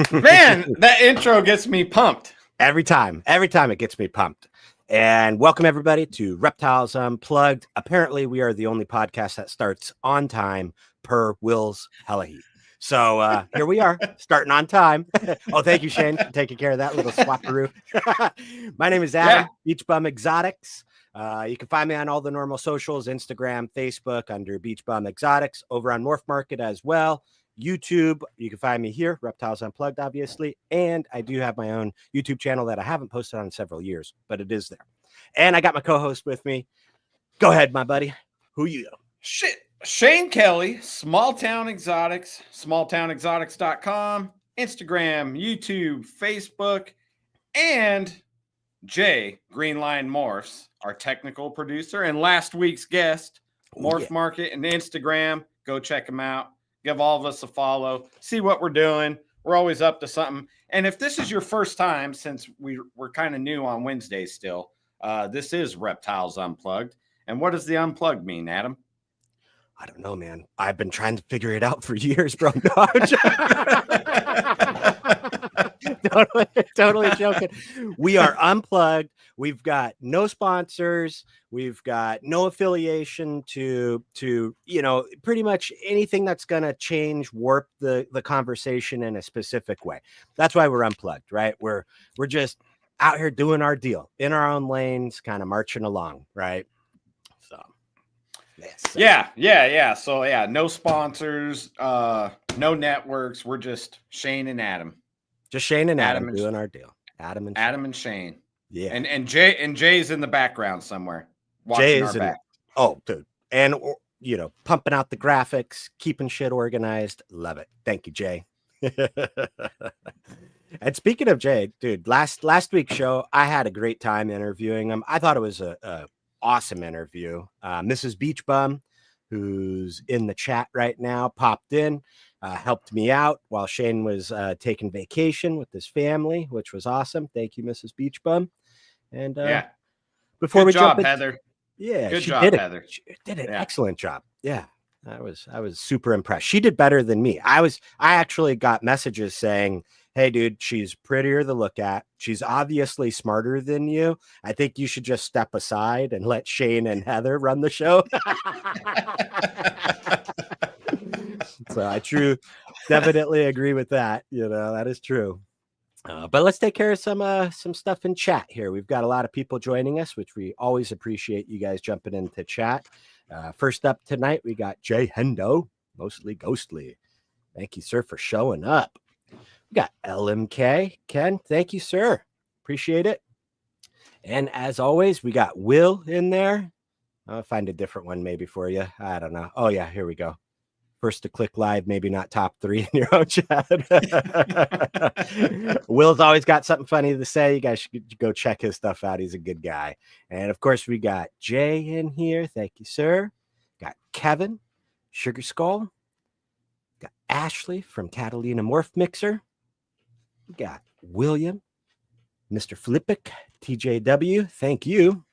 Man, that intro gets me pumped. Every time it gets me pumped. And welcome everybody to Reptiles Unplugged. Apparently we are the only podcast that starts on time per Will's hella heat. So here we are starting on time. Oh, thank you, Shane, for taking care of that little swapperoo. My name is Adam, Beach Bum Exotics. You can find me on all the normal socials, Instagram, Facebook under Beach Bum Exotics, over on Morph Market as well. YouTube, you can find me here, Reptiles Unplugged, obviously, and I do have my own YouTube channel that I haven't posted on in several years, but it is there. And I got my co-host with me. Go ahead, my buddy. Who you? Shane Kelly, Small Town Exotics, smalltownexotics.com, Instagram, YouTube, Facebook, and Jay, Greenline Morphs, our technical producer, and last week's guest, Morph Market and Instagram. Go check them out. Give all of us a follow. See what we're doing. We're always up to something. And if this is your first time, since we're kind of new on Wednesdays still, this is Reptiles Unplugged. And what does the unplugged mean, Adam? I don't know, man. I've been trying to figure it out for years, bro. Totally joking. We are unplugged. We've got no sponsors. We've got no affiliation to pretty much anything that's going to warp the conversation in a specific way. That's why we're unplugged, right? We're just out here doing our deal in our own lanes, kind of marching along, right? So yeah. So no sponsors, no networks. We're just Shane and Adam. Just Shane and Adam doing our deal. Adam and Shane. Yeah. And Jay's in the background somewhere. Jay's our back. Oh, dude. And pumping out the graphics, keeping shit organized. Love it. Thank you, Jay. And speaking of Jay, dude, last week's show, I had a great time interviewing him. I thought it was a awesome interview. Mrs. Beach Bum, who's in the chat right now, popped in, helped me out while Shane was taking vacation with his family, which was awesome. Thank you, Mrs. Beach Bum. And before we jump in, Heather. Yeah, good job, Heather. She did an excellent job. Yeah, I was super impressed. She did better than me. I actually got messages saying, "Hey, dude, she's prettier to look at. She's obviously smarter than you. I think you should just step aside and let Shane and Heather run the show." So I definitely agree with that. That is true. But let's take care of some stuff in chat here. We've got a lot of people joining us, which we always appreciate you guys jumping into chat. First up tonight, we got Jay Hendo, mostly ghostly. Thank you, sir, for showing up. We got LMK. Ken, thank you, sir. Appreciate it. And as always, we got Will in there. I'll find a different one maybe for you. I don't know. Oh, yeah, here we go. First to click live, maybe not top 3 in your own chat. Will's always got something funny to say. You guys should go check his stuff out. He's a good guy. And of course, we got Jay in here. Thank you, sir. Got Kevin, Sugar Skull. Got Ashley from Catalina Morph Mixer. We got William, Mr. Flippick, TJW. Thank you.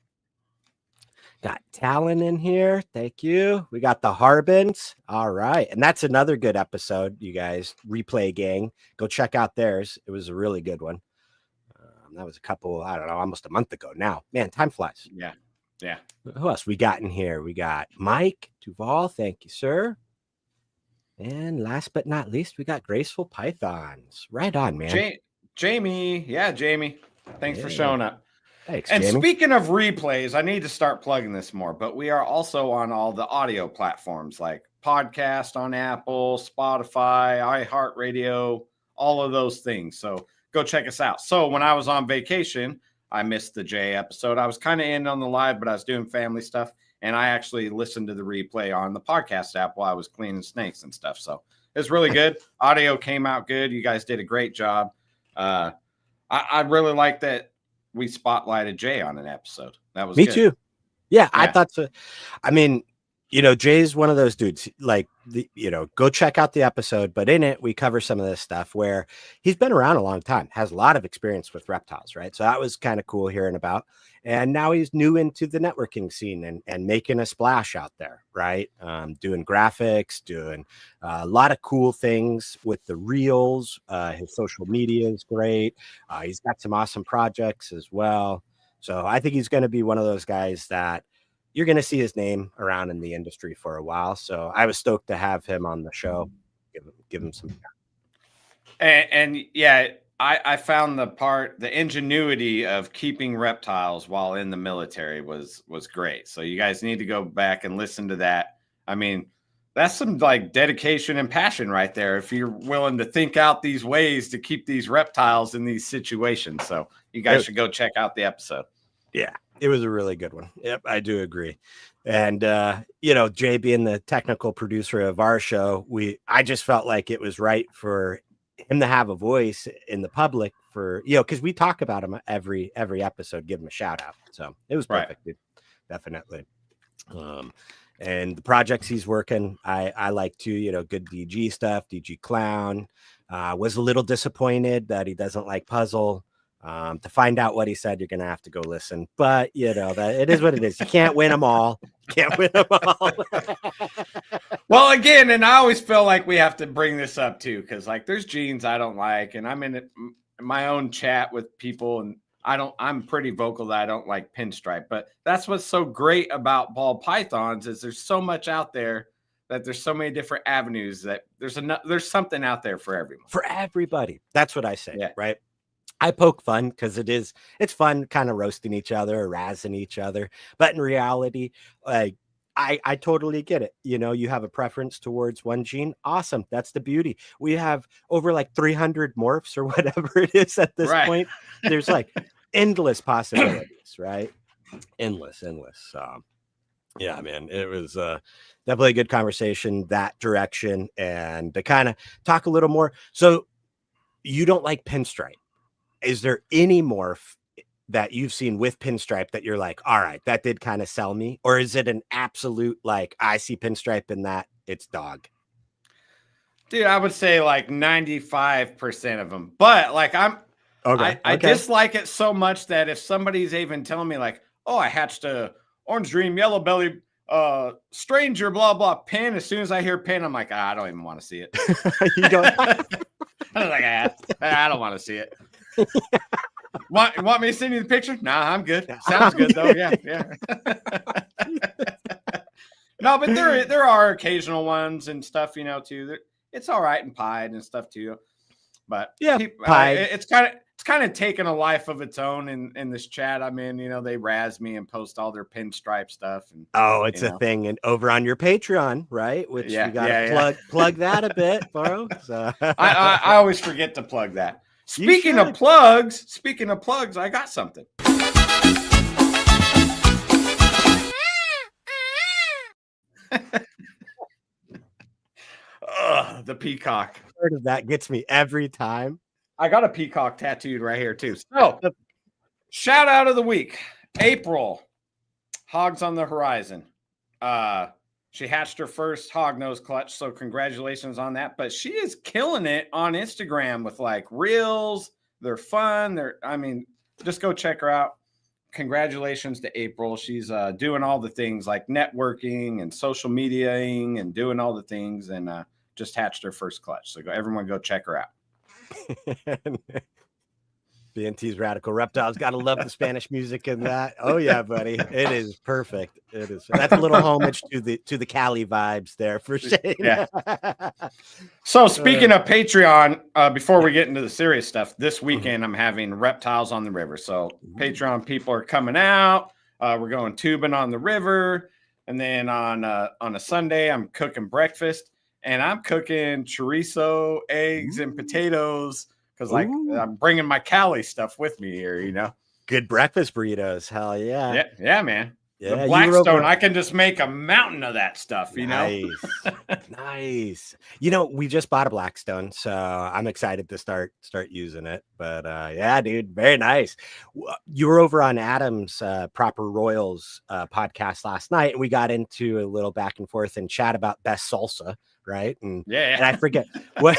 Got Talon in here. Thank you. We got the Harbins. All right. And that's another good episode, you guys. Replay gang. Go check out theirs. It was a really good one. That was almost a month ago now. Man, time flies. Yeah. Who else we got in here? We got Mike Duval. Thank you, sir. And last but not least, we got Graceful Pythons. Right on, man. Jamie. Yeah, Jamie. Thanks for showing up. Thanks, and Jamie. Speaking of replays, I need to start plugging this more, but we are also on all the audio platforms like podcast on Apple, Spotify, iHeartRadio, all of those things. So go check us out. So when I was on vacation, I missed the Jay episode. I was kind of in on the live, but I was doing family stuff. And I actually listened to the replay on the podcast app while I was cleaning snakes and stuff. So it's really good. Audio came out good. You guys did a great job. I really like that we spotlighted Jay on an episode. That was Me good. too. Yeah, I thought so. I mean, Jay's one of those dudes, like, go check out the episode, but in it, we cover some of this stuff where he's been around a long time, has a lot of experience with reptiles, right? So that was kind of cool hearing about. And now he's new into the networking scene and making a splash out there, right? Doing graphics, doing a lot of cool things with the reels. His social media is great. He's got some awesome projects as well. So I think he's going to be one of those guys that you're going to see his name around in the industry for a while. So I was stoked to have him on the show. Give him some. And yeah, I found the ingenuity of keeping reptiles while in the military was great. So you guys need to go back and listen to that. I mean, that's some like dedication and passion right there. If you're willing to think out these ways to keep these reptiles in these situations. So you guys should go check out the episode. Yeah. It was a really good one. Yep, I do agree. And Jay being the technical producer of our show, I just felt like it was right for him to have a voice in the public for, because we talk about him every episode, give him a shout out. So it was perfect, dude. Definitely. And the projects he's working, I like too, good DG stuff, DG Clown. Was a little disappointed that he doesn't like puzzle. To find out what he said, you're gonna have to go listen, but that it is what it is. You can't win them all. Well, again, and I always feel like we have to bring this up too, because like there's genes I don't like, and I'm in my own chat with people, and I'm pretty vocal that I don't like pinstripe, but that's what's so great about ball pythons is there's so much out there that there's so many different avenues that there's something out there for everyone, for everybody. That's what I say, yeah. Right? I poke fun because it's fun kind of roasting each other or razzing each other. But in reality, like I totally get it. You have a preference towards one gene. Awesome. That's the beauty. We have over like 300 morphs or whatever it is at this point. There's like endless possibilities, right? Endless. Yeah, man, it was definitely a good conversation that direction, and to kind of talk a little more. So you don't like pinstripe. Is there any morph that you've seen with pinstripe that you're like, all right, that did kind of sell me? Or is it an absolute, like, I see pinstripe in that, it's dog? Dude, I would say like 95% of them. But like I dislike it so much that if somebody's even telling me like, oh, I hatched a orange dream, yellow belly, stranger, blah, blah, pin. As soon as I hear pin, I'm like, I don't even want to see it. You don't? I'm like, I don't want to see it. Want me to send you the picture? Nah, I'm good. Sounds good though. Yeah. No, but there are occasional ones and stuff, too. It's all right and pied and stuff too. But yeah, it's kind of taken a life of its own in this chat I'm in. They razz me and post all their pinstripe stuff. And it's a thing, and over on your Patreon, right? Which you got to plug that a bit, bro. So I always forget to plug that. Speaking of plugs, I got something. The peacock. Part of that gets me every time. I got a peacock tattooed right here too. So, shout out of the week, April. Hogs on the horizon. She hatched her first hog nose clutch, so congratulations on that. But she is killing it on Instagram with like reels. They're fun. Just go check her out. Congratulations to April. She's doing all the things like networking and social mediaing and doing all the things, and just hatched her first clutch. So everyone go check her out. BNT's Radical Reptiles. Got to love the Spanish music in that. Oh yeah, buddy. It is perfect. It is. That's a little homage to the Cali vibes there for Shane. Yeah. So speaking of Patreon, before we get into the serious stuff, this weekend I'm having Reptiles on the River. So Patreon people are coming out. We're going tubing on the river. And then on a Sunday, I'm cooking breakfast. And I'm cooking chorizo, eggs, and potatoes. Because I'm bringing my Cali stuff with me here, Good breakfast burritos. Hell yeah. Yeah, man. The Yeah, you were Blackstone, over. I can just make a mountain of that stuff, you know? Nice. Nice. You know, we just bought a Blackstone, so I'm excited to start using it. But yeah, dude, very nice. You were over on Adam's Proper Royals podcast last night, and we got into a little back and forth and chat about best salsa, right? And Yeah. I forget what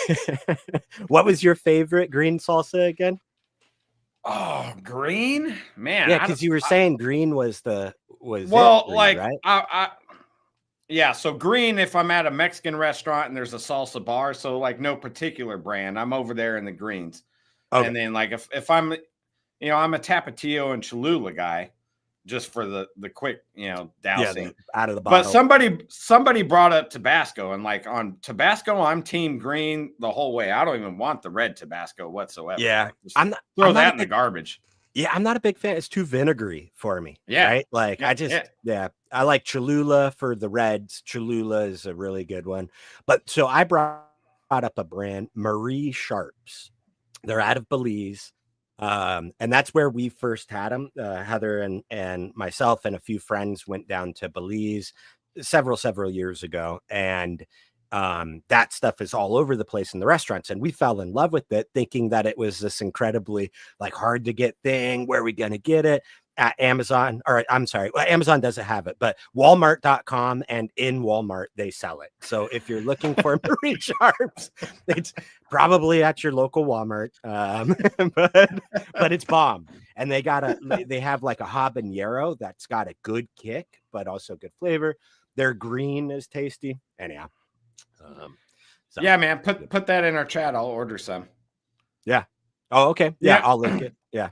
what was your favorite green salsa again? Oh, green? Man, Yeah, because you were saying green was well, it for you, like right? yeah, so green if I'm at a Mexican restaurant and there's a salsa bar, so like no particular brand. I'm over there in the greens. Okay. And then like if I'm I'm a Tapatio and Cholula guy just for the quick, dousing. Out of the But bottle. somebody brought up Tabasco, and like on Tabasco, I'm team green the whole way. I don't even want the red Tabasco whatsoever. Yeah, Like, just I'm throw not that in the garbage. Yeah, I'm not a big fan. It's too vinegary for me. Yeah. Right. Like Yeah. I like Cholula for the reds. Cholula is a really good one. But so I brought up a brand, Marie Sharps. They're out of Belize. And that's where we first had them. Heather and myself and a few friends went down to Belize several years ago. And that stuff is all over the place in the restaurants, and we fell in love with it, thinking that it was this incredibly like hard to get thing. Where are we going to get it? At Amazon, or I'm sorry, well, Amazon doesn't have it, but Walmart.com, and in Walmart they sell it. So if you're looking for Marie Sharps, it's probably at your local Walmart. But it's bomb. And they have like a habanero that's got a good kick, but also good flavor. Their green is tasty. Anyhow. So. Yeah, man, put that in our chat. I'll order some. Yeah. Oh, okay. Yeah. I'll link it. Yeah.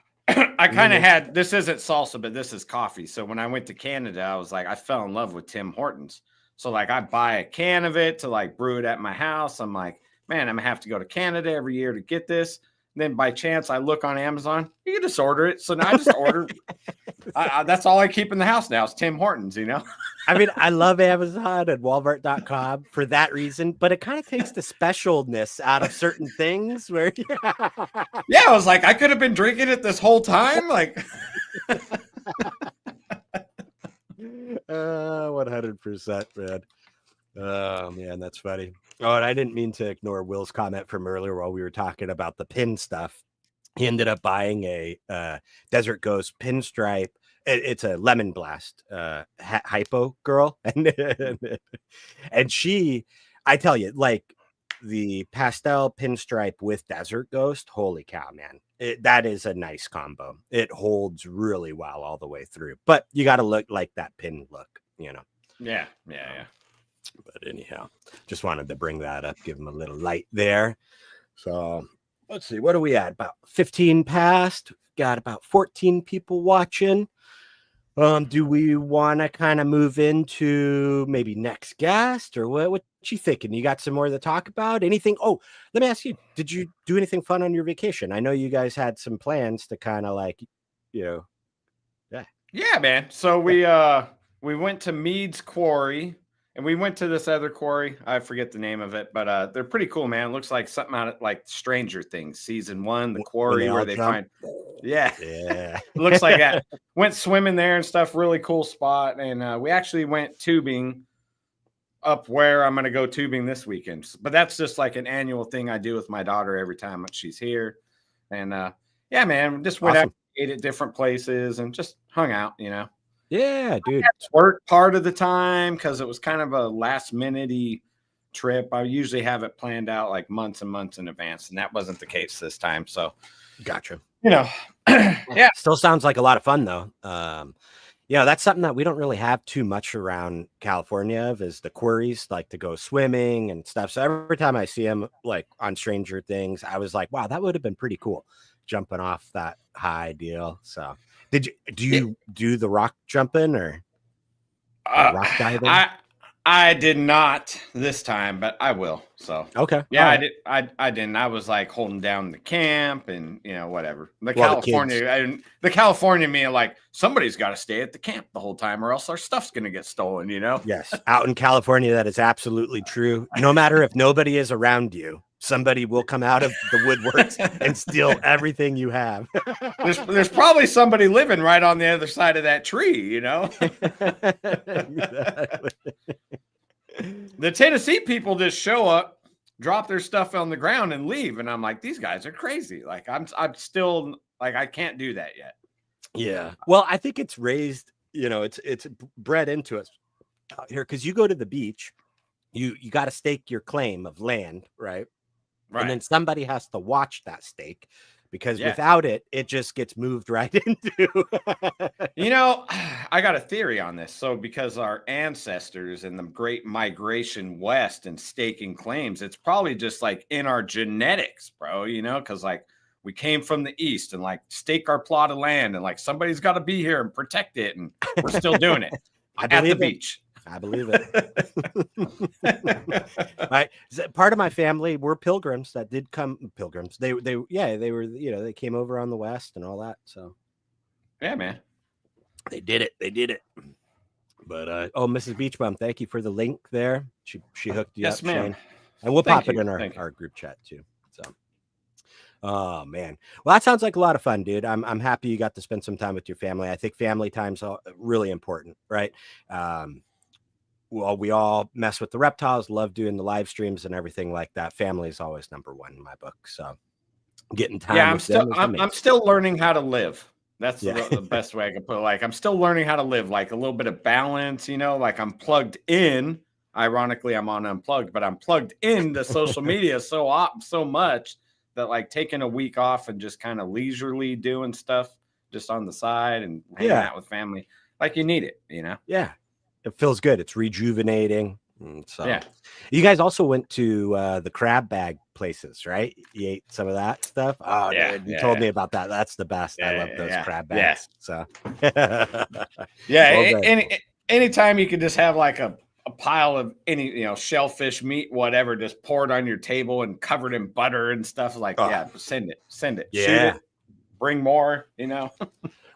I kind of had, this isn't salsa, but this is coffee. So when I went to Canada, I was like, I fell in love with Tim Hortons. So like I buy a can of it to like brew it at my house. I'm like, man, I'm gonna have to go to Canada every year to get this. And then by chance, I look on Amazon, you can just order it. So now I just order. That's all I keep in the house now is Tim Hortons, I mean, I love Amazon and Walmart.com for that reason, but it kind of takes the specialness out of certain things where yeah, I was like, I could have been drinking it this whole time. Like 100%, man. Oh man, that's funny. Oh, and I didn't mean to ignore Will's comment from earlier while we were talking about the pin stuff. He ended up buying a Desert Ghost pinstripe. It's a lemon blast hypo girl, and she, I tell you, like the pastel pinstripe with Desert Ghost. Holy cow, man! That is a nice combo. It holds really well all the way through, but you got to look like that pin look, Yeah. But anyhow, just wanted to bring that up, give him a little light there. So let's see, what are we at? About 15 past. Got about 14 people watching. Do we want to kind of move into maybe next guest, or what you thinking? You got some more to talk about? Anything? Oh, let me ask you, did you do anything fun on your vacation? I know you guys had some plans to kind of like, Yeah, man. So we went to Mead's Quarry. And we went to this other quarry. I forget the name of it, but they're pretty cool, man. It looks like something out of like Stranger Things, season 1, the quarry where they find. Yeah. It looks like that. Went swimming there and stuff. Really cool spot. And we actually went tubing up where I'm going to go tubing this weekend. But that's just like an annual thing I do with my daughter every time she's here. And yeah, man, just went out, ate at different places and just hung out, Yeah, dude. Work part of the time because it was kind of a last minute-y trip. I usually have it planned out like months and months in advance, and that wasn't the case this time. So, gotcha. Yeah. Still sounds like a lot of fun though. That's something that we don't really have too much around California of is the quarries, like to go swimming and stuff. So every time I see them like on Stranger Things, I was like, wow, that would have been pretty cool jumping off that high deal. So do you do the rock jumping or rock diving? I did not this time, but I will. So okay. Yeah, right. I didn't. I was like holding down the camp and whatever. The California me like somebody's got to stay at the camp the whole time or else our stuff's gonna get stolen, Yes. Out in California, that is absolutely true. No matter if nobody is around you, somebody will come out of the woodworks and steal everything you have. There's probably somebody living right on the other side of that tree, you know. Exactly. The Tennessee people just show up, drop their stuff on the ground, and leave, and I'm like, these guys are crazy. Like I'm still like, I can't do that yet. Yeah. Well, I think it's raised, you know, it's bred into us out here, because you go to the beach, you got to stake your claim of land, right? Right. And then somebody has to watch that stake, because without it, it just gets moved right into. You know, I got a theory on this. So because our ancestors and the great migration west and staking claims, it's probably just like in our genetics, bro, you know, because like we came from the east and like stake our plot of land and like somebody's got to be here and protect it. And we're still doing it at the beach. I believe it. Right. Part of my family were pilgrims that did come. Pilgrims. They were, you know, they came over on the west and all that. So yeah, man, they did it. But oh, Mrs. Beachbum, thank you for the link there. She hooked you up, ma'am. Shane. And we'll pop it in our group chat too. So oh man. Well, that sounds like a lot of fun, dude. I'm happy you got to spend some time with your family. I think family time's really important, right? Well, we all mess with the reptiles, love doing the live streams and everything like that. Family is always number one in my book. So getting time. Yeah, I'm still learning how to live. That's the best way I can put it. Like, I'm still learning how to live, like a little bit of balance, you know, like I'm plugged in. Ironically, I'm on Unplugged, but I'm plugged into social media so much that like taking a week off and just kind of leisurely doing stuff just on the side and hanging out with family, like you need it, you know? Yeah. It feels good. It's rejuvenating. So yeah. You guys also went to the crab bag places, right? You ate some of that stuff. Oh, yeah, dude, you told me about that. That's the best. I love those crab bags. So anytime you could just have like a pile of any, you know, shellfish, meat, whatever, just poured on your table and covered in butter and stuff, like send it. Yeah. Shoot it, bring more, you know.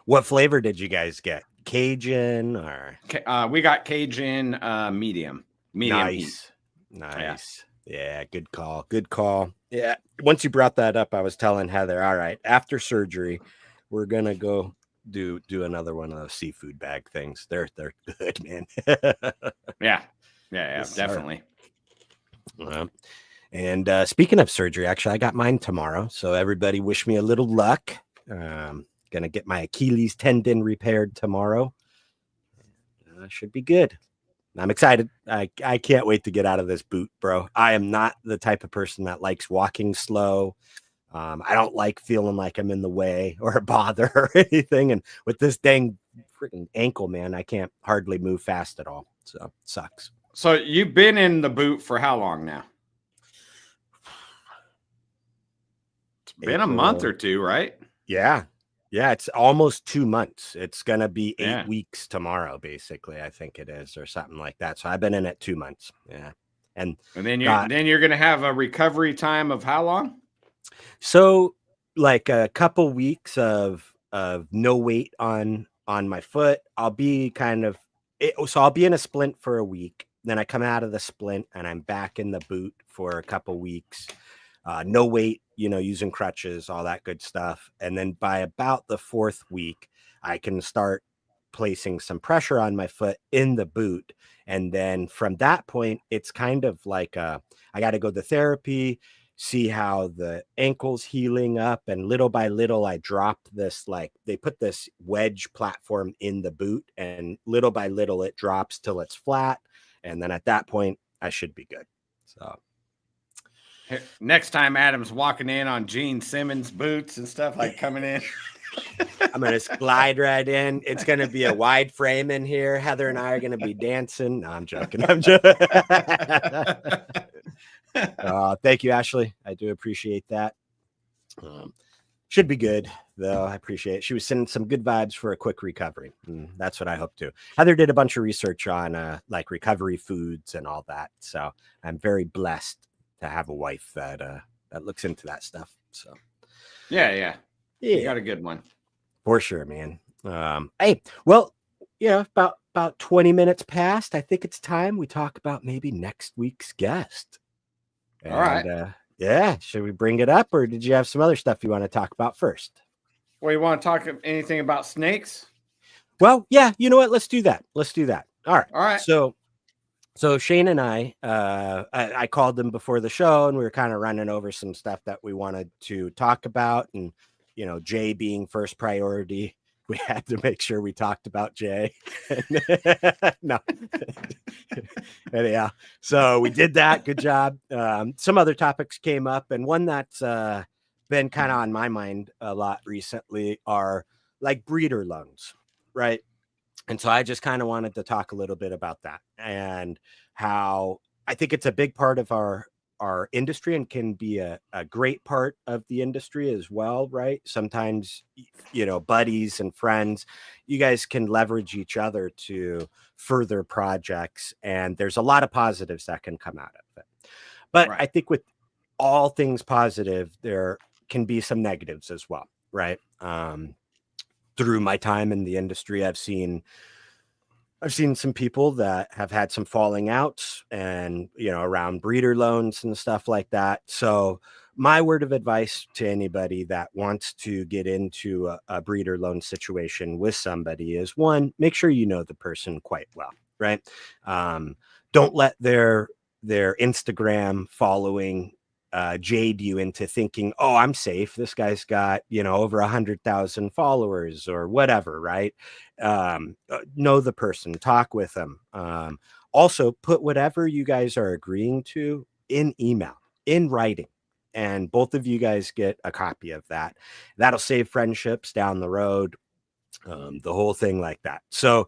What flavor did you guys get? Cajun or we got Cajun medium nice heat. Yeah, good call. Yeah, once you brought that up, I was telling Heather, all right, after surgery we're gonna go do another one of those seafood bag things. They're good, man. yeah definitely. And speaking of surgery, actually I got mine tomorrow, so everybody wish me a little luck. Gonna get my Achilles tendon repaired tomorrow. Should be good. I'm excited. I can't wait to get out of this boot, bro. I am not the type of person that likes walking slow. I don't like feeling like I'm in the way or a bother or anything. And with this dang freaking ankle, man, I can't hardly move fast at all. So sucks. So you've been in the boot for how long now? It's been a month or two, right? Yeah. Yeah, it's almost 2 months. It's going to be 8 weeks tomorrow, basically. I think it is, or something like that. So I've been in it 2 months. Yeah. And then you're going to have a recovery time of how long? So like a couple weeks of no weight on my foot. I'll be so I'll be in a splint for a week. Then I come out of the splint and I'm back in the boot for a couple weeks. No weight, you know, using crutches, all that good stuff. And then by about the 4th week, I can start placing some pressure on my foot in the boot. And then from that point, it's kind of like I got to go to therapy, see how the ankle's healing up. And little by little, I drop this, like they put this wedge platform in the boot, and little by little it drops till it's flat. And then at that point, I should be good. So next time Adam's walking in on Gene Simmons boots and stuff, like coming in. I'm going to slide right in. It's going to be a wide frame in here. Heather and I are going to be dancing. No, I'm joking. Thank you, Ashley. I do appreciate that. Should be good, though. I appreciate it. She was sending some good vibes for a quick recovery. That's what I hope to. Heather did a bunch of research on like recovery foods and all that. So I'm very blessed to have a wife that looks into that stuff. So yeah, you got a good one for sure, man. Hey, well, yeah, about 20 minutes past. I think it's time we talk about maybe next week's guest. All right. Yeah. Should we bring it up, or did you have some other stuff you want to talk about first? Well, you want to talk anything about snakes? Well, yeah, you know what? Let's do that. All right. All right. So Shane and I called them before the show, and we were kind of running over some stuff that we wanted to talk about. And, Jay being first priority, we had to make sure we talked about Jay. No. Anyhow, so we did that. Good job. Some other topics came up, and one that's been kind of on my mind a lot recently are like breeder loans, right? And so I just kind of wanted to talk a little bit about that and how I think it's a big part of our industry and can be a great part of the industry as well, right? Sometimes, buddies and friends, you guys can leverage each other to further projects, and there's a lot of positives that can come out of it. But Right. I think with all things positive, there can be some negatives as well, right? Through my time in the industry, I've seen some people that have had some falling outs and, around breeder loans and stuff like that. So my word of advice to anybody that wants to get into a breeder loan situation with somebody is, one, make sure you know the person quite well, right? Don't let their Instagram following jade you into thinking, oh, I'm safe. This guy's got, over 100,000 followers or whatever, right? Know the person, talk with them. Also put whatever you guys are agreeing to in email, in writing, and both of you guys get a copy of that. That'll save friendships down the road, the whole thing like that. So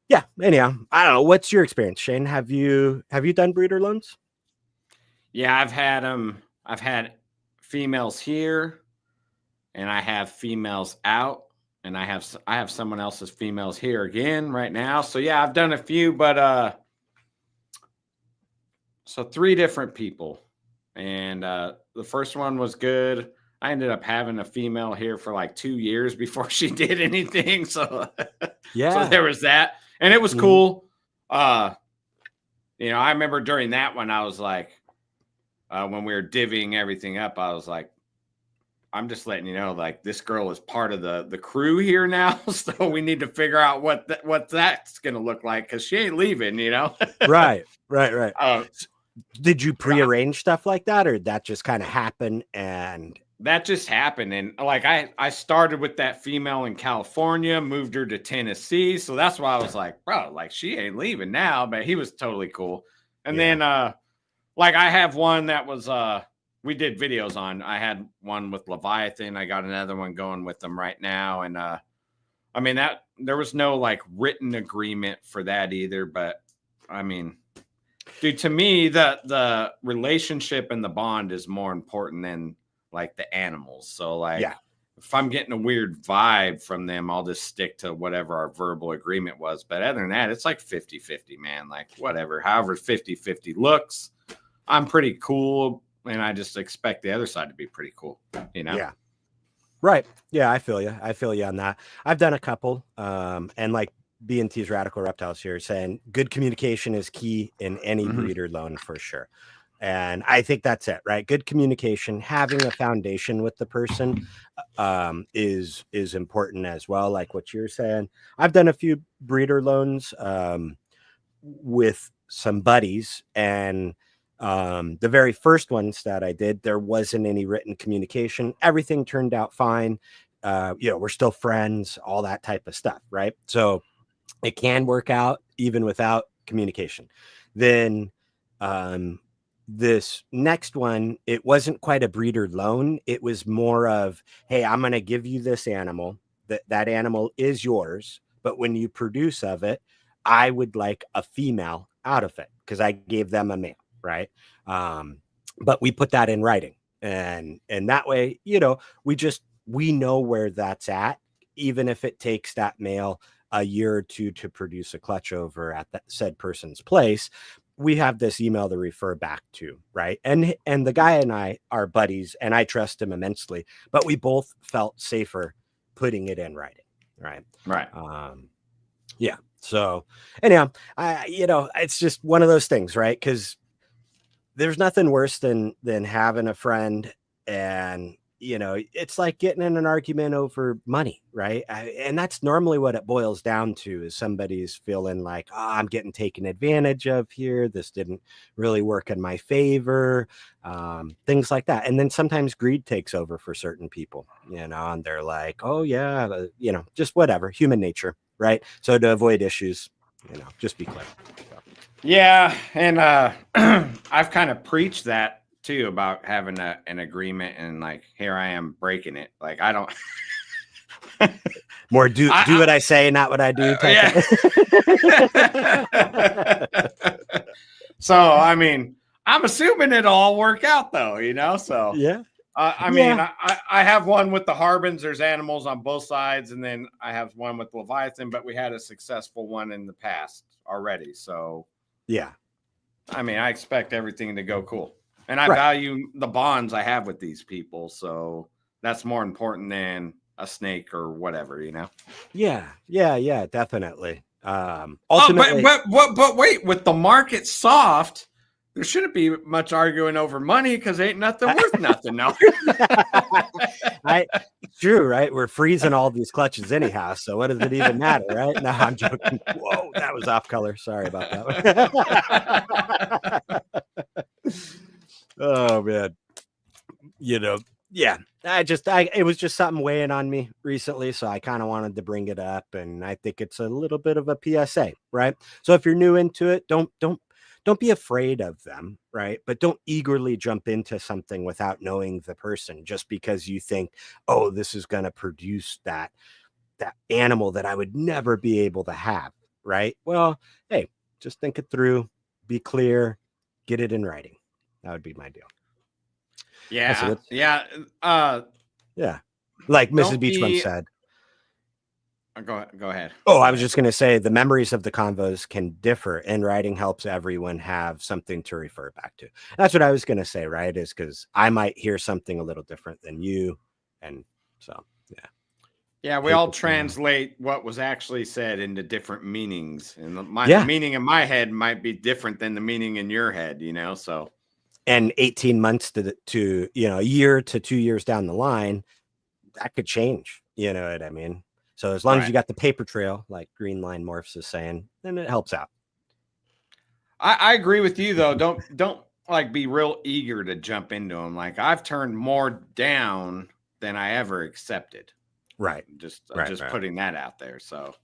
yeah, anyhow, I don't know. What's your experience, Shane? Have you done breeder loans? Yeah, I've had them. I've had females here, and I have females out, and I have someone else's females here again right now. So yeah, I've done a few, but so 3 different people, and the first one was good. I ended up having a female here for like 2 years before she did anything. So so Yeah. there was that, and it was Mhm. cool. I remember during that one, I was like, when we were divvying everything up, I was like, I'm just letting you know, like, this girl is part of the crew here now, so we need to figure out what that's gonna look like, because she ain't leaving, Right. Uh, Did you prearrange stuff like that, or did that just kind of happen? And that just happened, and like I started with that female in California, moved her to Tennessee, so that's why I was like, bro, like she ain't leaving now, but he was totally cool. And yeah, then like I have one that was we did videos on. I had one with Leviathan. I got another one going with them right now. And I mean, that there was no like written agreement for that either. But I mean, dude, to me, the relationship and the bond is more important than like the animals. So like yeah, if I'm getting a weird vibe from them, I'll just stick to whatever our verbal agreement was. But other than that, it's like 50-50, man. Like whatever, however 50-50 looks, I'm pretty cool, and I just expect the other side to be pretty cool, yeah. Right. Yeah, I feel you. I feel you on that. I've done a couple, and like B&T's Radical Reptiles here saying good communication is key in any Mhm. breeder loan for sure. And I think that's it, right? Good communication, having a foundation with the person, is important as well. Like what you're saying, I've done a few breeder loans with some buddies, and the very first ones that I did, there wasn't any written communication. Everything turned out fine. We're still friends, all that type of stuff, right? So it can work out even without communication. Then this next one, it wasn't quite a breeder loan. It was more of, hey, I'm going to give you this animal. That animal is yours, but when you produce of it, I would like a female out of it because I gave them a male, right? But we put that in writing, and that way, we know where that's at, even if it takes that male a year or two to produce a clutch over at that said person's place. We have this email to refer back to, right? And the guy and I are buddies, and I trust him immensely, but we both felt safer putting it in writing, right? Right. Yeah. So anyhow, it's just one of those things, right? Because there's nothing worse than having a friend and it's like getting in an argument over money, right? And that's normally what it boils down to, is somebody's feeling like, oh, I'm getting taken advantage of here, this didn't really work in my favor, things like that. And then sometimes greed takes over for certain people, and they're like, oh yeah, just whatever, human nature, right? So to avoid issues, just be clear. So. Yeah, and I've kind of preached that too, about having an agreement, and like, here I am breaking it. Like, I don't more do what I say, not what I do. Yeah. So I mean, I'm assuming it'll all work out though, so yeah. I mean, I have one with the Harbins. There's animals on both sides, and then I have one with Leviathan, but we had a successful one in the past already. So yeah, I mean, I expect everything to go cool. And I value the bonds I have with these people. So that's more important than a snake or whatever, Yeah, definitely. Ultimately, but wait, with the market soft, there shouldn't be much arguing over money, because ain't nothing worth nothing now. True, right? We're freezing all these clutches anyhow, so what does it even matter, right? No, I'm joking. Whoa, that was off color. Sorry about that one. Oh man, yeah. It was just something weighing on me recently, so I kind of wanted to bring it up, and I think it's a little bit of a PSA, right? So if you're new into it, don't be afraid of them, right? But don't eagerly jump into something without knowing the person, just because you think, oh, this is going to produce that animal that I would never be able to have, right? Well, hey, just think it through, be clear, get it in writing. That would be my deal. Yeah. Yeah. Like Mrs. Beachbum said. Go ahead. Oh, I was just going to say, the memories of the convos can differ, and writing helps everyone have something to refer back to. That's what I was going to say, right? Is because I might hear something a little different than you. And so, yeah. Yeah, we all translate what was actually said into different meanings. And the meaning in my head might be different than the meaning in your head, so. And 18 months to a year to 2 years down the line, that could change. You know what I mean? So as long as you got the paper trail, like Greenline Morphs is saying, then it helps out. I agree with you though. Don't like be real eager to jump into them. Like, I've turned more down than I ever accepted. Right. Just putting that out there. So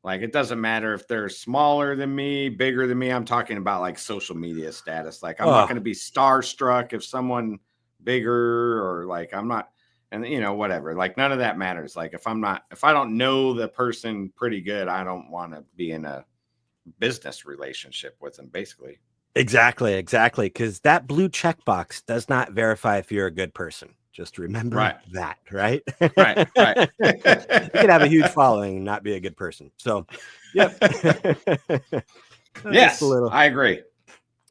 like, it doesn't matter if they're smaller than me, bigger than me. I'm talking about like social media status. Like, I'm not going to be starstruck if someone bigger, or like, I'm not, and whatever, like, none of that matters. Like, if I don't know the person pretty good, I don't want to be in a business relationship with them, basically. Exactly. Because that blue checkbox does not verify if you're a good person. Just remember that, right? Right. You can have a huge following and not be a good person. So, yep. Yes, I agree.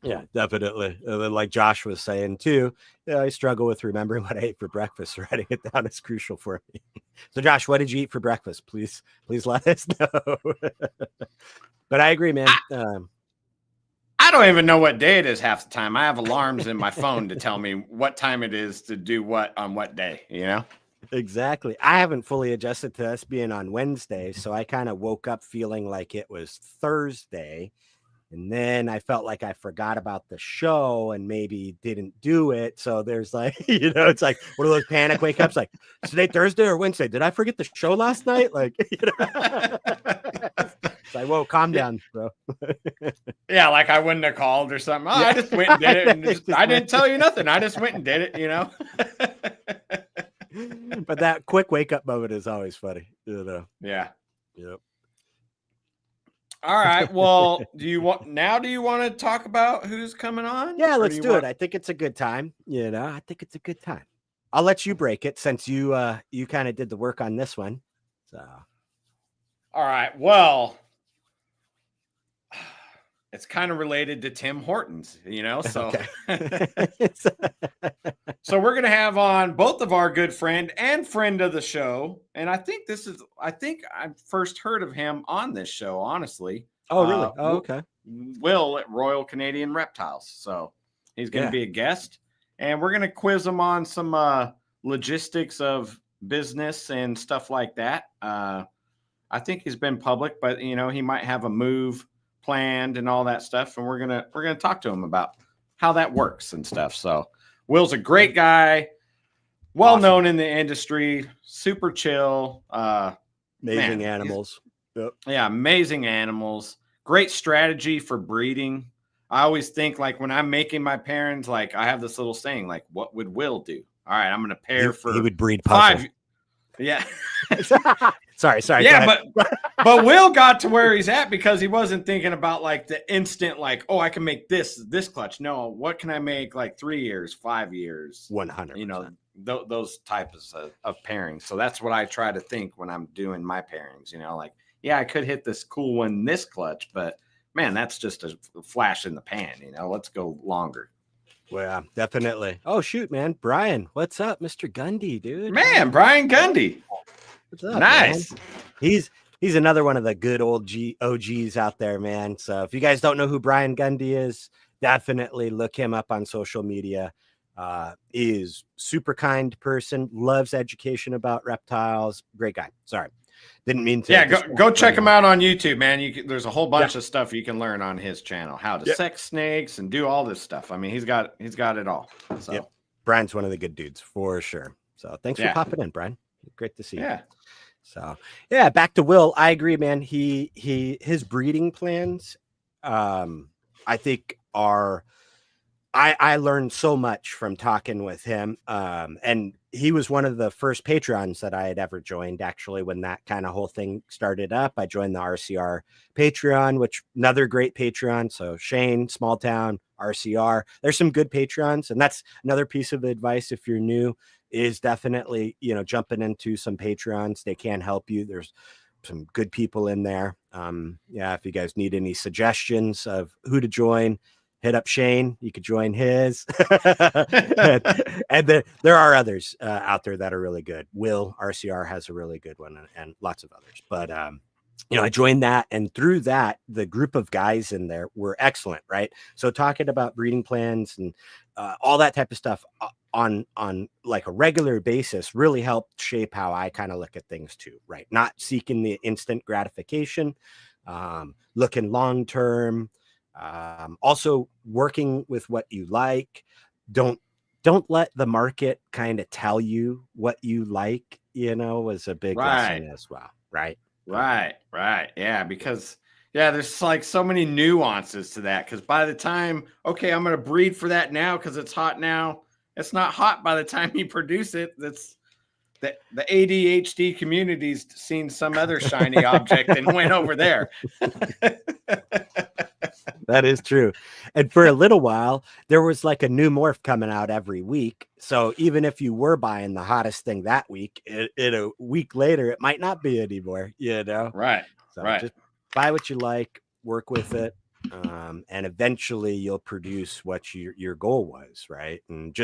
Yeah, definitely. Like Josh was saying too, I struggle with remembering what I ate for breakfast. Writing it down is crucial for me. So, Josh, what did you eat for breakfast? Please let us know. But I agree, man. I don't even know what day it is half the time. I have alarms in my phone to tell me what time it is to do what on what day, Exactly. I haven't fully adjusted to us being on Wednesday, so I kind of woke up feeling like it was Thursday, and then I felt like I forgot about the show and maybe didn't do it. So there's like, it's like one of those panic wake ups, like, is today Thursday or Wednesday? Did I forget the show last night? Like, it's like, whoa, calm down, bro. Yeah, like I wouldn't have called or something. Oh, yeah. I just went and did it. And I didn't tell you nothing. I just went and did it, But that quick wake up moment is always funny, Yeah. Yep. All right. Well, do you want to talk about who's coming on? Yeah, let's do it. I think it's a good time. I think it's a good time. I'll let you break it, since you kind of did the work on this one. So, all right. Well, it's kind of related to Tim Hortons, so. Okay. So we're going to have on both of our good friend and friend of the show. And I think I first heard of him on this show, honestly. Oh, really? Oh, okay. Will at Royal Canadian Reptiles. So He's going to be a guest, and we're going to quiz him on some logistics of business and stuff like that. I think he's been public, but he might have a move planned and all that stuff, and we're gonna talk to him about how that works and stuff. So Will's a great guy, well known in the industry, super chill, amazing animals. Yep. Yeah, amazing animals. Great strategy for breeding. I always think, like, when I'm making my pairings, like, I have this little saying, like, what would Will do? All right, I'm going to pair he would breed puzzle. 5. Yeah. sorry. Yeah, but Will got to where he's at because he wasn't thinking about, like, the instant, like, oh, I can make this clutch. No, what can I make, like, 3 years, 5 years? 100%. Those types of pairings. So that's what I try to think when I'm doing my pairings. Like, yeah, I could hit this cool one this clutch, but man, that's just a flash in the pan. Let's go longer. Well, yeah, definitely. Oh shoot, man, Brian, what's up, Mr. Gundy, dude? Man, Brian Gundy, what's up? Nice. Man? He's another one of the good old OGs out there, man. So if you guys don't know who Brian Gundy is, definitely look him up on social media. Is super kind person, loves education about reptiles. Great guy. Sorry. Didn't mean to. Yeah, go check him out on YouTube, man. There's a whole bunch of stuff you can learn on his channel. How to sex snakes and do all this stuff. I mean, he's got it all. So Brian's one of the good dudes for sure. So thanks for popping in, Brian. Great to see you. So back to Will. I agree, man. His breeding plans, I think are. I learned so much from talking with him. And he was one of the first Patreons that I had ever joined, actually, when that kind of whole thing started up. I joined the RCR Patreon, which another great Patreon. So Shane, Small Town, RCR. There's some good Patreons. And that's another piece of advice if you're new, is definitely, jumping into some Patreons. They can help you. There's some good people in there. If you guys need any suggestions of who to join, hit up Shane. You could join his. and there are others out there that are really good. Will, RCR, has a really good one, and lots of others. But, I joined that. And through that, the group of guys in there were excellent, right? So talking about breeding plans and all that type of stuff on like a regular basis really helped shape how I kind of look at things too, right? Not seeking the instant gratification, looking long-term, also working with what you like. Don't let the market kind of tell you what you like, was a big lesson as well. Right. Yeah. Because there's like so many nuances to that. Cause by the time, okay, I'm going to breed for that now, cause it's hot now. It's not hot by the time you produce it. That's the ADHD community's seen some other shiny object and went over there. That is true. And for a little while, there was like a new morph coming out every week. So even if you were buying the hottest thing that week, a week later, it might not be anymore, Right. So right. Just buy what you like, work with it. And eventually you'll produce what your goal was. Right. And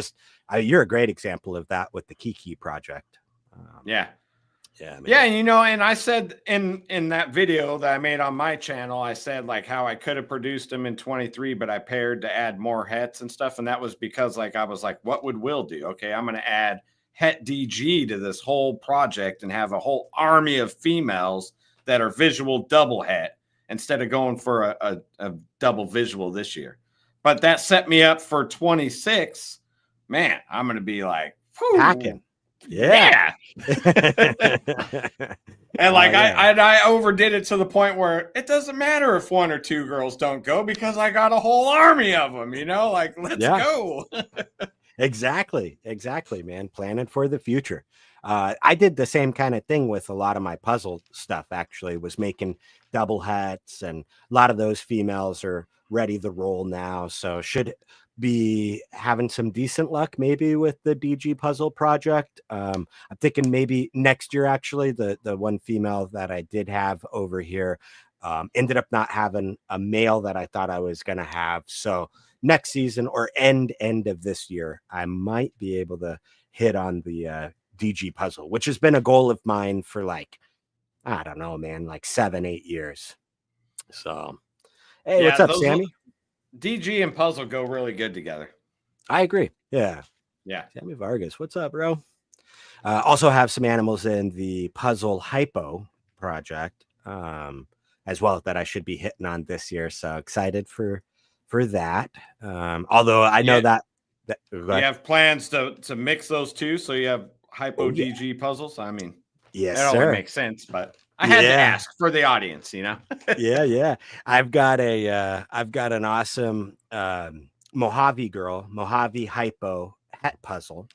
you're a great example of that with the Kiki project. Yeah. And I said in that video that I made on my channel, I said like how I could have produced them in 23, but I paired to add more hets and stuff. And that was because like, I was like, what would Will do? Okay, I'm going to add het DG to this whole project and have a whole army of females that are visual double het instead of going for a double visual this year. But that set me up for 26. Man, I'm going to be like, packing. Yeah. And like I overdid it to the point where it doesn't matter if 1 or 2 girls don't go because I got a whole army of them, like let's go. Exactly, man. Planning for the future. I did the same kind of thing with a lot of my puzzle stuff, actually, was making double hats, and a lot of those females are ready to roll now. So should be having some decent luck maybe with the DG puzzle project. I'm thinking maybe next year, actually. The one female that I did have over here ended up not having a male that I thought I was going to have. So next season or end of this year, I might be able to hit on the DG puzzle, which has been a goal of mine for like, I don't know, man, like 7-8 years. So, hey, what's up, Sammy? DG and puzzle go really good together. I agree. Yeah. Yeah. Sammy Vargas, what's up, bro? Also have some animals in the Puzzle Hypo project, as well, that I should be hitting on this year. So excited for that. Although I know that you have plans to mix those two, so you have hypo DG puzzles. I mean, yes, that sir. only makes sense, but I had to ask for the audience, you know. yeah. I've got an awesome Mojave Hypo het puzzle.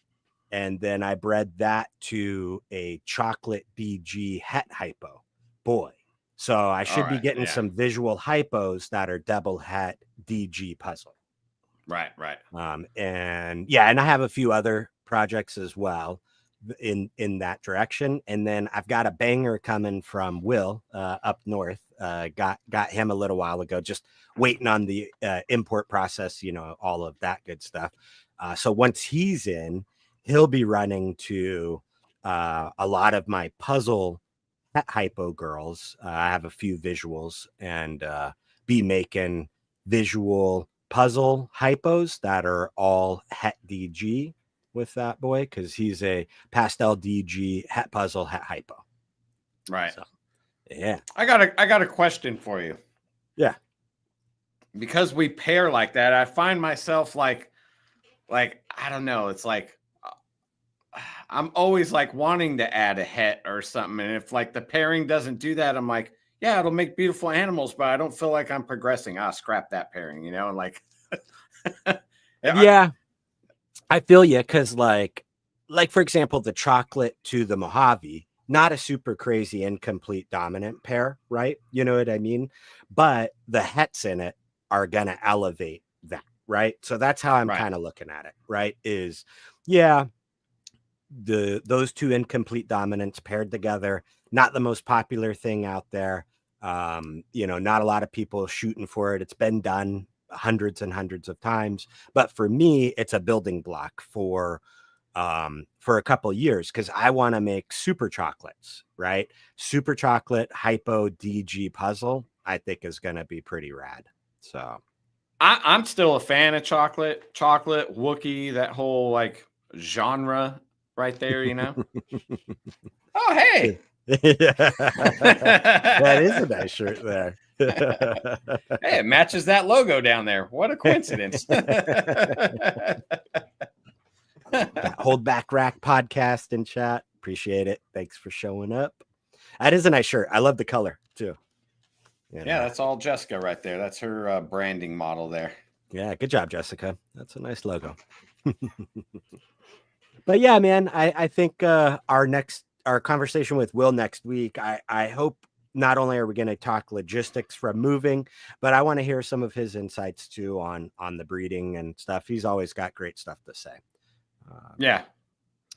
And then I bred that to a chocolate DG het hypo. Boy. So I should be getting some visual hypos that are double het DG puzzle. Right. And I have a few other projects as well in that direction. And then I've got a banger coming from Will up north. Got him a little while ago, just waiting on the import process, all of that good stuff. So once he's in, he'll be running to a lot of my puzzle hypo girls. I have a few visuals and be making visual puzzle hypos that are all het DG with that boy, because he's a pastel DG het puzzle het hypo. Right. So, yeah. I got a question for you. Yeah. Because we pair like that, I find myself like I don't know. It's like I'm always like wanting to add a het or something. And if like the pairing doesn't do that, I'm like, yeah, it'll make beautiful animals, but I don't feel like I'm progressing. I'll scrap that pairing, and like, yeah, I feel you. Cause like for example, the chocolate to the Mojave, not a super crazy incomplete dominant pair, right? You know what I mean? But the hets in it are going to elevate that, right? So that's how I'm kind of looking at it, right? Is those two incomplete dominants paired together, not the most popular thing out there. Not a lot of people shooting for it. It's been done hundreds and hundreds of times, but for me, it's a building block for a couple of years, because I want to make super chocolates, right? Super chocolate hypo DG puzzle, I think, is going to be pretty rad. So I'm still a fan of chocolate Wookiee, that whole like genre right there, Oh, hey. That is a nice shirt there. Hey, it matches that logo down there. What a coincidence. Hold Back Rack podcast in chat. Appreciate it. Thanks for showing up. That is a nice shirt. I love the color too. Yeah, that's all Jessica right there. That's her branding model there. Yeah, good job, Jessica. That's a nice logo. But yeah, man, I think our conversation with Will next week, I hope not only are we going to talk logistics from moving, but I want to hear some of his insights too on the breeding and stuff. He's always got great stuff to say. Yeah.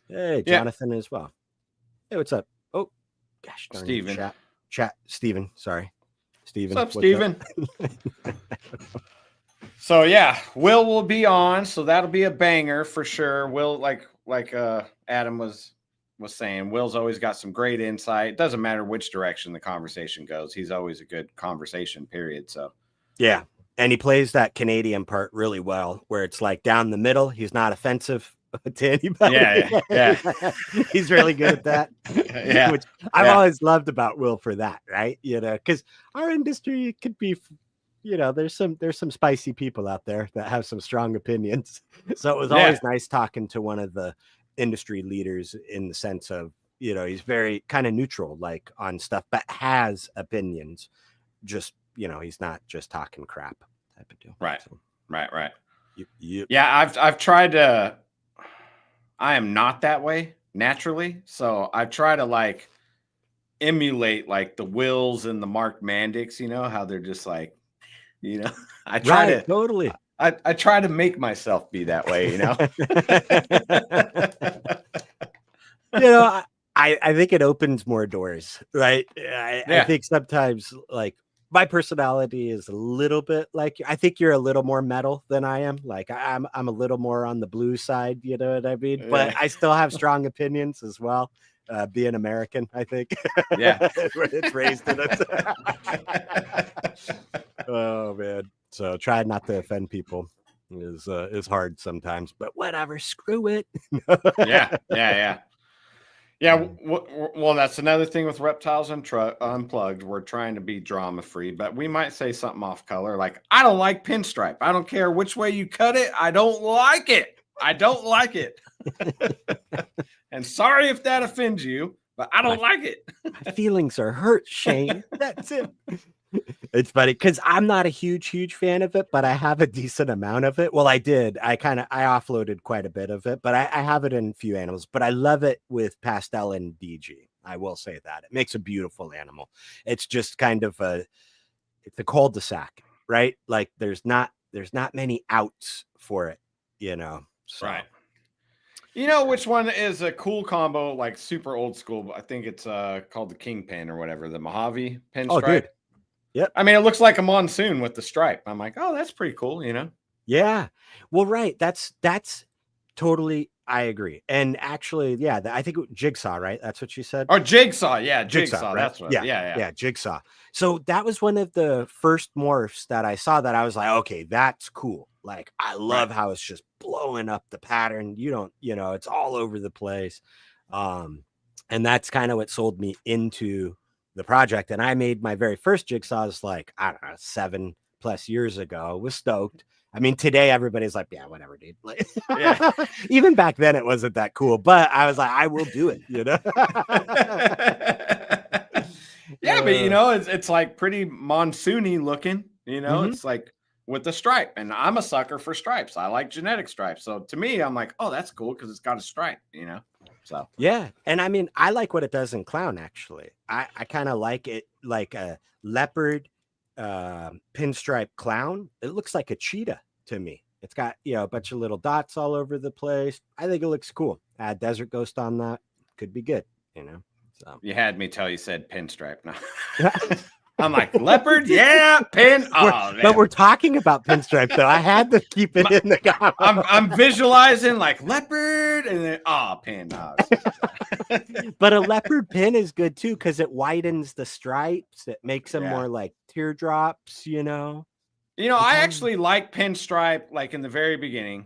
Hey, Jonathan as well. Hey, what's up? Oh, gosh, darn Steven. Chat, Steven. Sorry, Steven. What's up, Steven? So yeah, will be on, so that'll be a banger for sure. Will, like Adam was saying, Will's always got some great insight. It doesn't matter which direction the conversation goes. He's always a good conversation, period. So yeah. And he plays that Canadian part really well, where it's like down the middle. He's not offensive to anybody. Yeah. He's really good at that. Yeah. Which I've always loved about Will for that, right? Because our industry could be, there's some spicy people out there that have some strong opinions. So it was always nice talking to one of the industry leaders, in the sense of, he's very kind of neutral, like on stuff, but has opinions. Just, he's not just talking crap type of deal. Right. So, right. Yep. Yeah. I've tried to, I am not that way naturally. So I try to like emulate like the Wills and the Mark Mandicks, how they're just like, I try to totally. I try to make myself be that way, I think it opens more doors, right? I think sometimes like my personality is a little bit like, I think you're a little more metal than I am. Like I'm a little more on the blue side, you know what I mean? But I still have strong opinions as well. Being American, I think. Yeah. It's raised in us. Oh man. So try not to offend people. is hard sometimes, but whatever, screw it. Yeah. Well, that's another thing with Reptiles Unplugged. We're trying to be drama free, but we might say something off color, like I don't like pinstripe. I don't care which way you cut it. I don't like it. I don't like it. And sorry if that offends you, but I don't like it. My feelings are hurt, Shane. That's it. It's funny because I'm not a huge fan of it, but I have a decent amount of it. Well, I did. I offloaded quite a bit of it, but I have it in a few animals. But I love it with pastel and DG. I will say that it makes a beautiful animal. It's just kind of it's a cul-de-sac, right? Like there's not many outs for it, So. Right. You know which one is a cool combo, like super old school? I think it's called the Kingpin or whatever, the Mojave pinstripe. Oh, dude. Yep. I mean, it looks like a monsoon with the stripe. I'm like, oh, that's pretty cool, Yeah. Well, right. That's totally, I agree. And actually, yeah, I think Jigsaw, right? That's what you said. Or Jigsaw. Yeah. Jigsaw. Right? That's what. Yeah. Jigsaw. So that was one of the first morphs that I saw that I was like, okay, that's cool. Like, I love how it's just blowing up the pattern. It's all over the place. And that's kind of what sold me into the project. And I made my very first jigsaws like, I don't know, 7+ years ago. Was stoked. I mean, today everybody's like, yeah, whatever, dude. Like, even back then it wasn't that cool, but I was like, I will do it, Yeah, but it's like pretty monsoony looking, It's like with the stripe, and I'm a sucker for stripes. I like genetic stripes. So to me, I'm like, oh, that's cool because it's got a stripe, So yeah, and I mean, I like what it does in clown. Actually, I kind of like it, like a leopard pinstripe clown. It looks like a cheetah to me. It's got a bunch of little dots all over the place. I think it looks cool. Add desert ghost on that, could be good. So you had me till you said pinstripe. No. I'm like, leopard, yeah, pin. But we're talking about pinstripe, though. I had to keep it in the comment. I'm visualizing like leopard, and then pin. But a leopard pin is good too because it widens the stripes. It makes them more like teardrops. I actually like pinstripe like in the very beginning,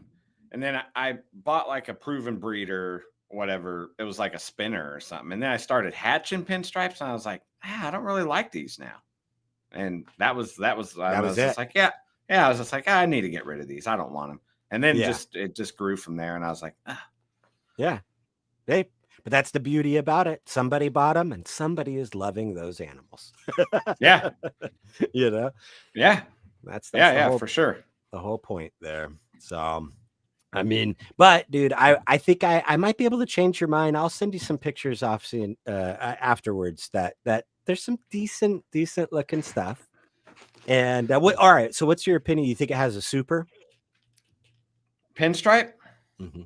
and then I bought like a proven breeder, whatever. It was like a spinner or something, and then I started hatching pinstripes, and I was like, I don't really like these now. And I was just like, I was just like, I need to get rid of these. I don't want them. And then it just grew from there. And I was like, yeah, hey, but that's the beauty about it. Somebody bought them and somebody is loving those animals. Yeah. Yeah. That's for sure. The whole point there. So, I mean, but dude, I think I might be able to change your mind. I'll send you some pictures off soon afterwards that there's some decent looking stuff. And all right. So what's your opinion? You think it has a super pinstripe? Mm-hmm.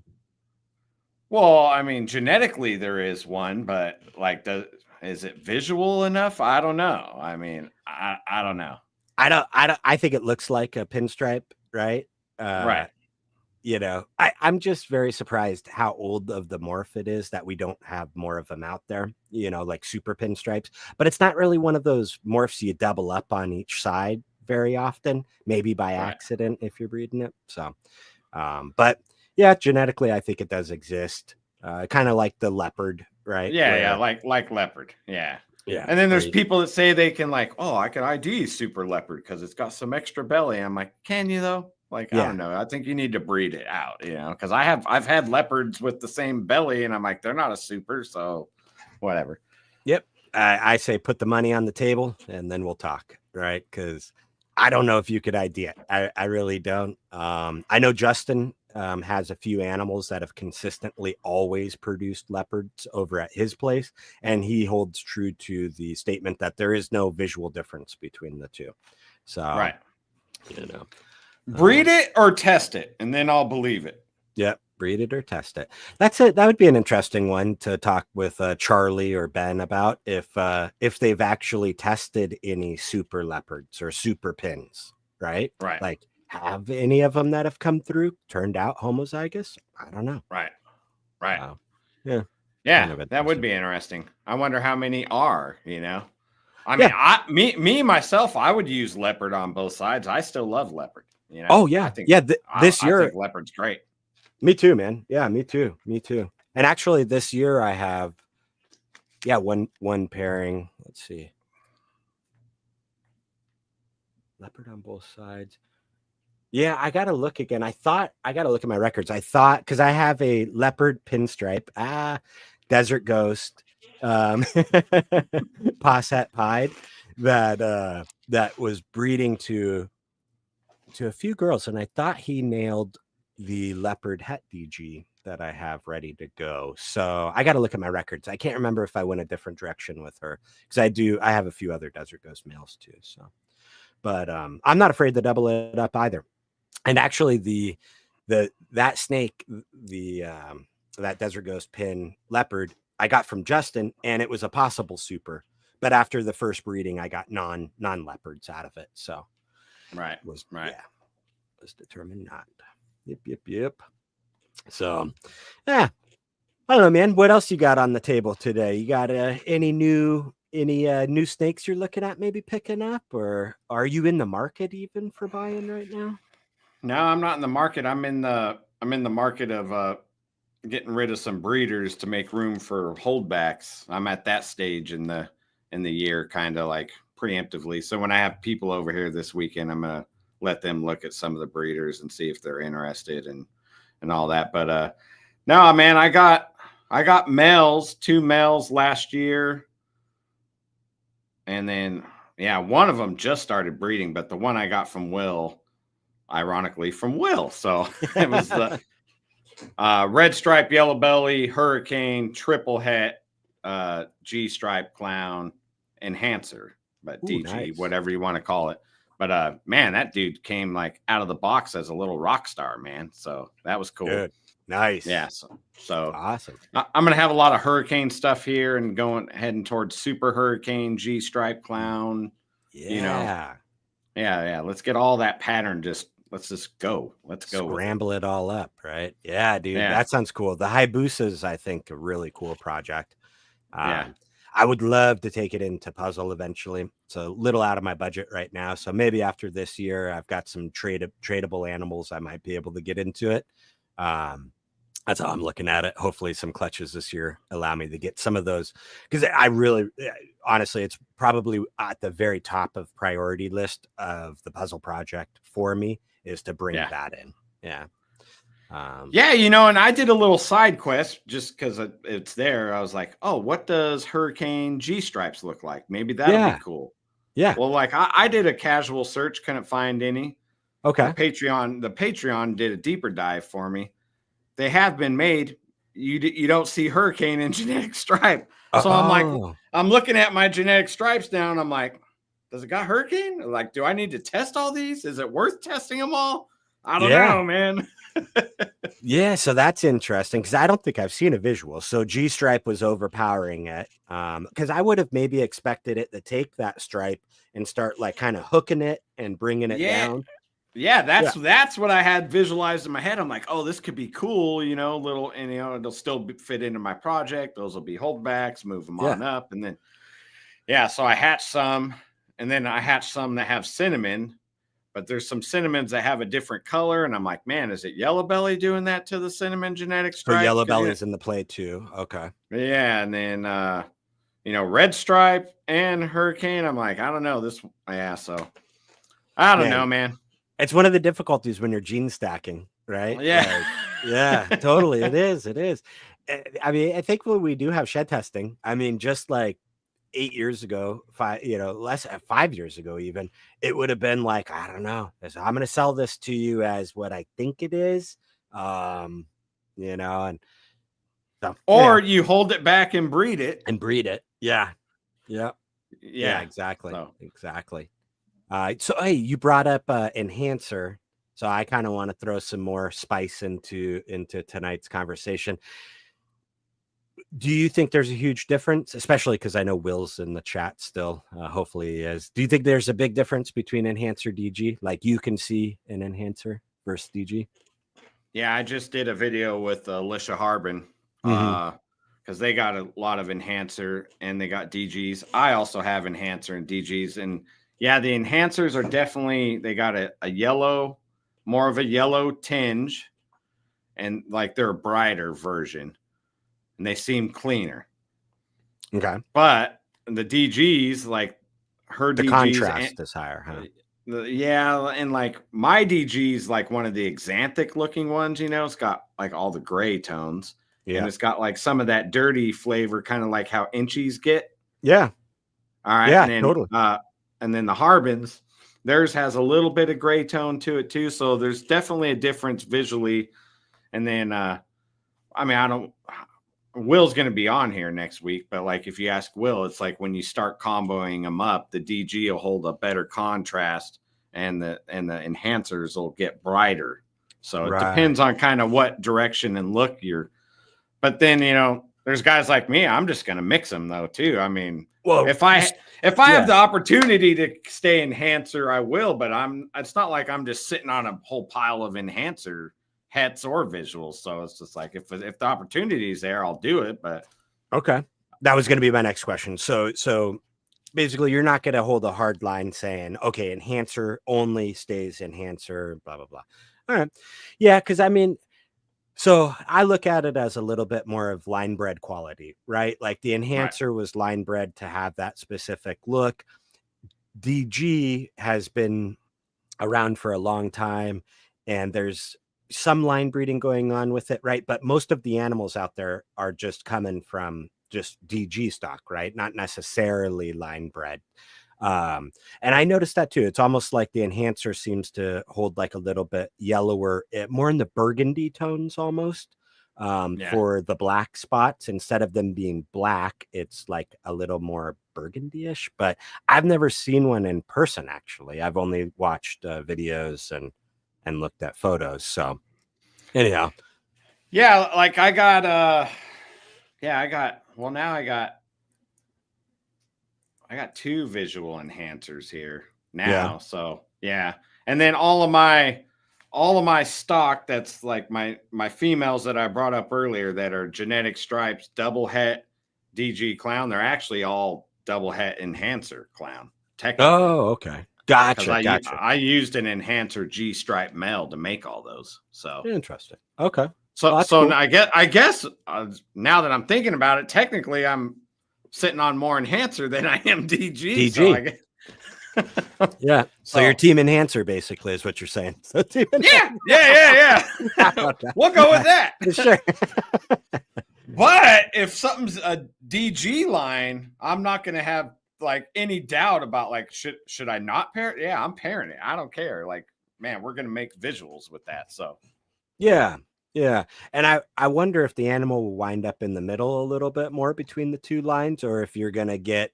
Well, I mean, genetically there is one, but like, is it visual enough? I don't know. I mean, I don't know. I think it looks like a pinstripe, right? Right. I'm just very surprised how old of the morph it is that we don't have more of them out there, like super pinstripes. But it's not really one of those morphs you double up on each side very often, maybe by accident if you're breeding it. So, but yeah, genetically, I think it does exist. Kind of like the leopard, right? Yeah, like leopard. Yeah. Yeah. And then there's people that say they can I can ID super leopard because it's got some extra belly. I'm like, can you though? Like, I don't know. I think you need to breed it out, because I've had leopards with the same belly and I'm like, they're not a super. So whatever. Yep. I say put the money on the table and then we'll talk. Right. Because I don't know if you could ID it. I really don't. I know Justin has a few animals that have consistently always produced leopards over at his place. And he holds true to the statement that there is no visual difference between the two. So, breed it or test it, and then I'll believe it. Yep. Breed it or test it. That's it. That would be an interesting one to talk with Charlie or Ben about if they've actually tested any super leopards or super pins, right? Right. Like, have any of them that have come through turned out homozygous? I don't know. Right. Yeah. Kind of that would be interesting. I wonder how many are, I mean, myself, I would use leopard on both sides. I still love leopard, You know, Oh yeah, yeah. This I year, think leopard's great. me too, man. Yeah, me too. Me too. And actually, this year I have, one pairing. Let's see, leopard on both sides. Yeah, I gotta look again. I gotta look at my records. I thought because I have a leopard pinstripe, desert ghost, posset pied that was breeding to a few girls, and I thought he nailed the leopard het DG that I have ready to go. So I got to look at my records. I can't remember if I went a different direction with her because I have a few other desert ghost males too. So, but I'm not afraid to double it up either. And actually, that snake, that desert ghost pin leopard, I got from Justin, and it was a possible super. But after the first breeding, I got non leopards out of it. So was determined not. Yep. So, yeah, I don't know, man. What else you got on the table today? You got any new snakes you're looking at maybe picking up, or are you in the market even for buying right now? No, I'm not in the market. I'm in the market of getting rid of some breeders to make room for holdbacks. I'm at that stage in the year, kind of like preemptively. So when I have people over here this weekend, I'm gonna let them look at some of the breeders and see if they're interested and all that. But no, man, I got males, 2 males last year, and then one of them just started breeding, but the one I got from Will, ironically from Will, so it was the red stripe, yellow belly, hurricane, triple het, G stripe clown, enhancer, but Ooh, DG, nice. whatever you want to call it. But man, that dude came like out of the box as a little rock star, man. So that was cool. Good. Nice. Yeah. So awesome. I'm gonna have a lot of hurricane stuff here and heading towards super hurricane, G stripe clown. Yeah. You know. Yeah. Let's get all that pattern. Let's just go. Let's go. Scramble it all up, right? Yeah, dude. Yeah. That sounds cool. The Hayabusa is, I think, a really cool project. Yeah. I would love to take it into puzzle eventually. It's a little out of my budget right now. So maybe after this year, I've got some tradable animals. I might be able to get into it. That's how I'm looking at it. Hopefully some clutches this year allow me to get some of those. Because I really, honestly, it's probably at the very top of priority list of the puzzle project for me is to bring that in. Yeah. And I did a little side quest just because it's there. I was like, oh, what does Hurricane G stripes look like? Maybe that'll be cool. Yeah. Well, like I did a casual search, couldn't find any. Okay. The Patreon did a deeper dive for me. They have been made. You don't see Hurricane in genetic stripe. So I'm like, I'm looking at my genetic stripes now, and I'm like, does it got Hurricane? Like, do I need to test all these? Is it worth testing them all? I don't know, man. Yeah, so that's interesting because I don't think I've seen a visual. So G stripe was overpowering it because I would have maybe expected it to take that stripe and start like kind of hooking it and bringing it down. Yeah, that's what I had visualized in my head. I'm like, oh, this could be cool, little, and it'll still fit into my project. Those will be holdbacks, move them on up, and then so I hatched some, and then I hatched some that have cinnamon. But there's some cinnamons that have a different color. And I'm like, man, is it yellow belly doing that to the cinnamon genetic stripe? So yellow belly's in the play too. Okay. Yeah. And then, red stripe and hurricane. I'm like, I don't know this. Yeah. So I don't know, man. It's one of the difficulties when you're gene stacking, right? Yeah. Yeah, totally. It is. I mean, I think when we do have shed testing, I mean, just like 8 years ago, 5 years ago, even it would have been like, I don't know, I'm going to sell this to you as what I think it is. And so, or you hold it back and breed it. Yeah. Exactly. Exactly. So hey, you brought up enhancer. So I kind of want to throw some more spice into tonight's conversation. Do you think there's a huge difference, especially because I know Will's in the chat still? Hopefully he is. Do you think there's a big difference between enhancer DG? Like you can see an enhancer versus DG? Yeah, I just did a video with Alicia Harbin because they got a lot of enhancer and they got DGs. I also have enhancer and DGs. And yeah, the enhancers are definitely, they got a yellow more of a yellow tinge, and like they're a brighter version, and they seem cleaner. Okay. But the DGs, like her The DGs, contrast is higher, huh? yeah, and like my DG's like one of the xanthic looking ones, you know, it's got like all the gray tones, and Yeah. it's got like some of that dirty flavor, kind of like how inchies get. Yeah. All right. Yeah, And then, totally. and then the Harbins, theirs has a little bit of gray tone to it too. So there's definitely a difference visually. And then, I mean, Will's going to be on here next week, but like if you ask Will, it's like when you start comboing them up, the DG will hold a better contrast, and the enhancers will get brighter. So it depends on kind of what direction and look you're. But then, you know, there's guys like me. I'm just going to mix them though too. I mean, well, if I have the opportunity to stay enhancer, I will. But it's not like I'm just sitting on a whole pile of enhancer hets or visuals. So it's just like if the opportunity is there, I'll do it. But okay, that was going to be my next question. So basically, you're not going to hold a hard line saying, okay, enhancer only stays enhancer, blah blah blah. All right, yeah, because I mean, so I look at it as a little bit more of line bred quality, right? Like the enhancer was line bred to have that specific look. DG has been around for a long time, and there's some line breeding going on with it, right? But most of the animals out there are just coming from just DG stock, right? Not necessarily line bred. And I noticed that too. It's almost like the enhancer seems to hold like a little bit yellower, more in the burgundy tones almost, for the black spots. Instead of them being black, it's like a little more burgundy-ish. But I've never seen one in person, actually. I've only watched videos and looked at photos. So anyhow. Yeah, like I got now I got 2 visual enhancers here now. Yeah. So yeah. And then all of my stock that's like my females that I brought up earlier that are genetic stripes, double het DG clown, they're actually all double het enhancer clown, technically. Oh, okay. Gotcha. I used an enhancer G stripe male to make all those. So interesting. Okay. So well, cool. Cool. I guess now that I'm thinking about it, technically I'm sitting on more enhancer than I am DG. So I guess. Yeah. So your team enhancer basically is what you're saying. So team yeah. We'll go with that. Sure. But if something's a DG line, I'm not going to have like any doubt about like should I not pair it? Yeah, I'm pairing it. I don't care. Like, man, we're going to make visuals with that. So yeah. And I wonder if the animal will wind up in the middle a little bit more between the two lines, or if you're going to get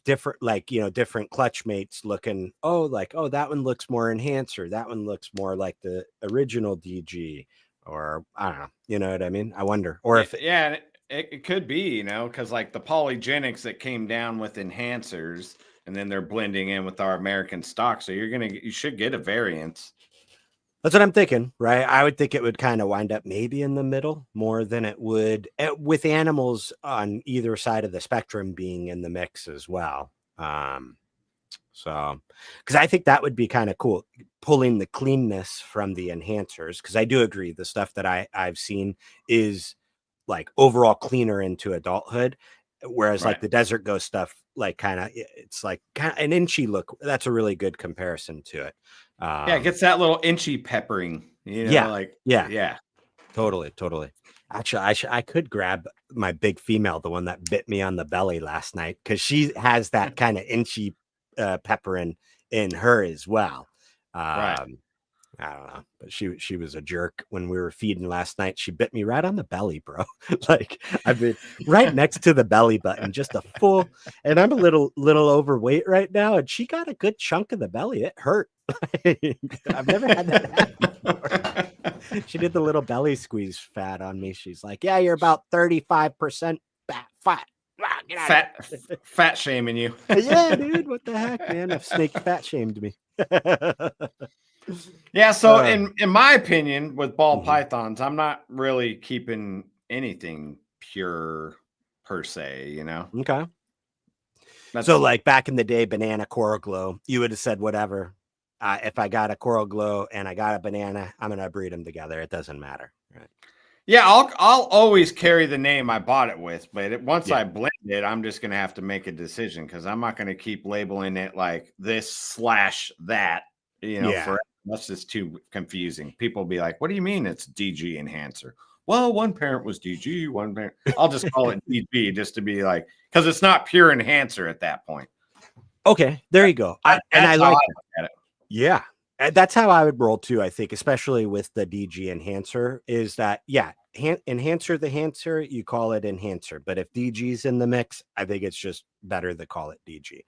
different, like, you know, different clutch mates looking, that one looks more enhancer, that one looks more like the original DG, or I don't know, you know what I mean? I wonder. Or if it could be, you know, because like the polygenics that came down with enhancers, and then they're blending in with our American stock, so you should get a variance. That's what I'm thinking, right? I would think it would kind of wind up maybe in the middle more than it would with animals on either side of the spectrum being in the mix as well. So, because I think that would be kind of cool, pulling the cleanness from the enhancers. Because I do agree, the stuff that I've seen is like overall cleaner into adulthood, whereas like the Desert Ghost stuff, like it's like kind of an inchy look. That's a really good comparison to it. It gets that little inchy peppering, you know, yeah, totally. Actually, I could grab my big female, the one that bit me on the belly last night, because she has that kind of inchy peppering in her as well. I don't know, but she was a jerk when we were feeding last night. She bit me right on the belly, bro. Like I've been right next to the belly button, just a full, and I'm a little overweight right now, and she got a good chunk of the belly. It hurt. I've never had that happen before. She did the little belly squeeze fat on me. She's like, yeah, you're about 35% fat. Fat shaming you. Yeah, dude, what the heck, man? If Snake fat shamed me. Yeah, so in my opinion, with ball pythons, I'm not really keeping anything pure per se, you know. Okay. So like back in the day, banana coral glow, you would have said whatever. If I got a coral glow and I got a banana, I'm gonna breed them together. It doesn't matter. Right? Yeah, I'll always carry the name I bought it with, but once Yeah. I blend it, I'm just gonna have to make a decision because I'm not gonna keep labeling it like this/that. Yeah. Forever. That's just too confusing. People will be like, "What do you mean it's DG enhancer?" Well, one parent was DG, one parent. I'll just call it DG just to be like, because it's not pure enhancer at that point. Okay, there you go. I like look at it. Yeah. That's how I would roll too, I think, especially with the DG enhancer, is that, enhancer the enhancer, you call it enhancer. But if DG's in the mix, I think it's just better to call it DG.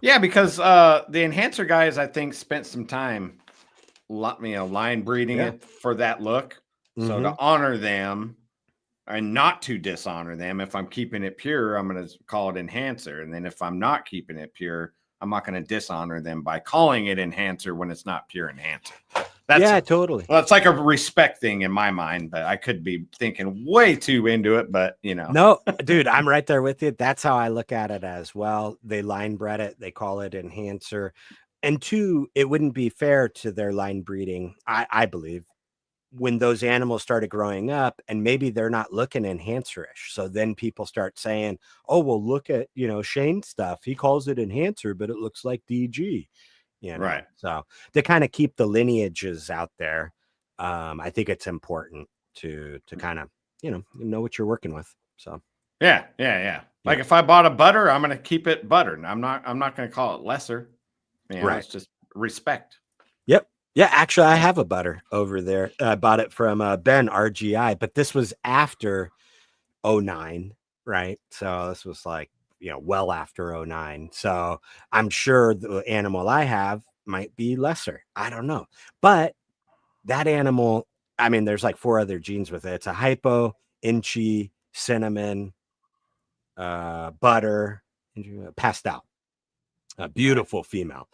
Yeah, because the enhancer guys, I think, spent some time line breeding it for that look. So to honor them and not to dishonor them, if I'm keeping it pure, I'm going to call it enhancer. And then if I'm not keeping it pure, I'm not going to dishonor them by calling it enhancer when it's not pure enhancer. Totally. Well, it's like a respect thing in my mind, but I could be thinking way too into it. But no, dude, I'm right there with you. That's how I look at it as well. They line bred it, they call it enhancer, and two, it wouldn't be fair to their line breeding, I believe, when those animals started growing up and maybe they're not looking enhancer-ish. So then people start saying, oh, well, look at, Shane's stuff. He calls it enhancer, but it looks like DG, Right. So to kind of keep the lineages out there, I think it's important to kind of, know what you're working with. So yeah. Like if I bought a butter, I'm going to keep it butter. I'm not going to call it lesser. Right. It's just respect. Yep. Yeah, actually, I have a butter over there. I bought it from Ben RGI, but this was after 09, right? So this was like, well after 09. So I'm sure the animal I have might be lesser. I don't know. But that animal, I mean, there's like 4 other genes with it. It's a hypo, inchy, cinnamon, butter, pastel. A beautiful female.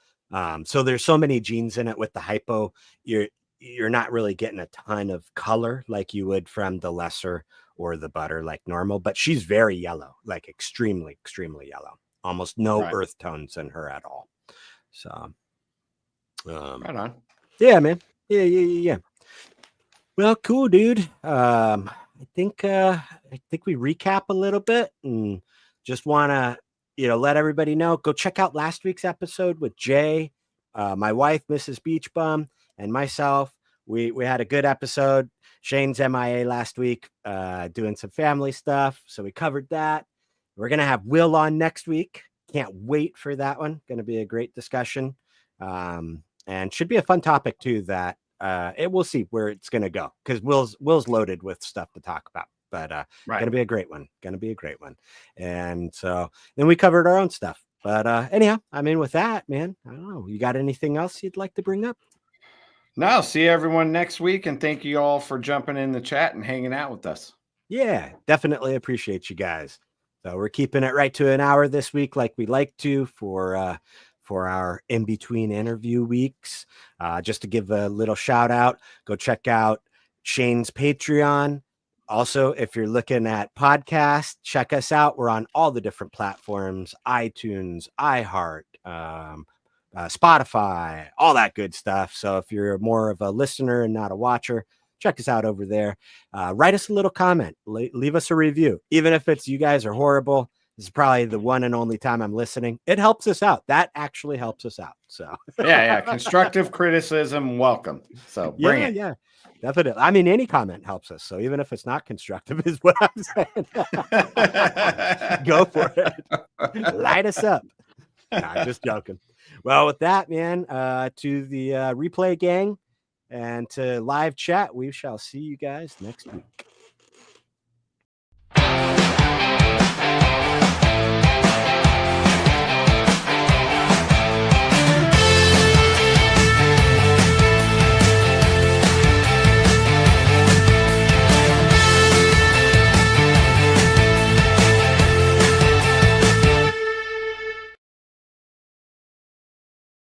So there's so many genes in it. With the hypo, you're not really getting a ton of color like you would from the lesser or the butter like normal, but she's very yellow, like extremely yellow, almost no earth tones in her at all. So right on. Yeah, man. Yeah. Well, cool, dude. I think we recap a little bit and just want to let everybody know, go check out last week's episode with Jay, my wife, Mrs. Beach Bum, and myself. We had a good episode. Shane's MIA last week, doing some family stuff, so we covered that. We're gonna have Will on next week. Can't wait for that one. Gonna be a great discussion, and should be a fun topic too. That we'll see where it's gonna go, because Will's loaded with stuff to talk about. But gonna be a great one. And so then we covered our own stuff. But anyhow, I mean, with that, man, I don't know. You got anything else you'd like to bring up? No, see everyone next week, and thank you all for jumping in the chat and hanging out with us. Yeah, definitely appreciate you guys. So we're keeping it right to an hour this week, like we like to for our in-between interview weeks. Just to give a little shout out, go check out Shane's Patreon. Also, if you're looking at podcasts, check us out. We're on all the different platforms: iTunes, iHeart, Spotify, all that good stuff. So if you're more of a listener and not a watcher, check us out over there. Write us a little comment. Leave us a review. Even if it's you guys are horrible, this is probably the one and only time I'm listening. It helps us out. That actually helps us out. So yeah. Constructive criticism, welcome. So bring it. Yeah. Definitely. I mean, any comment helps us. So even if it's not constructive, is what I'm saying. Go for it. Light us up. Nah, just joking. Well, with that, man, to the replay gang and to live chat, we shall see you guys next week.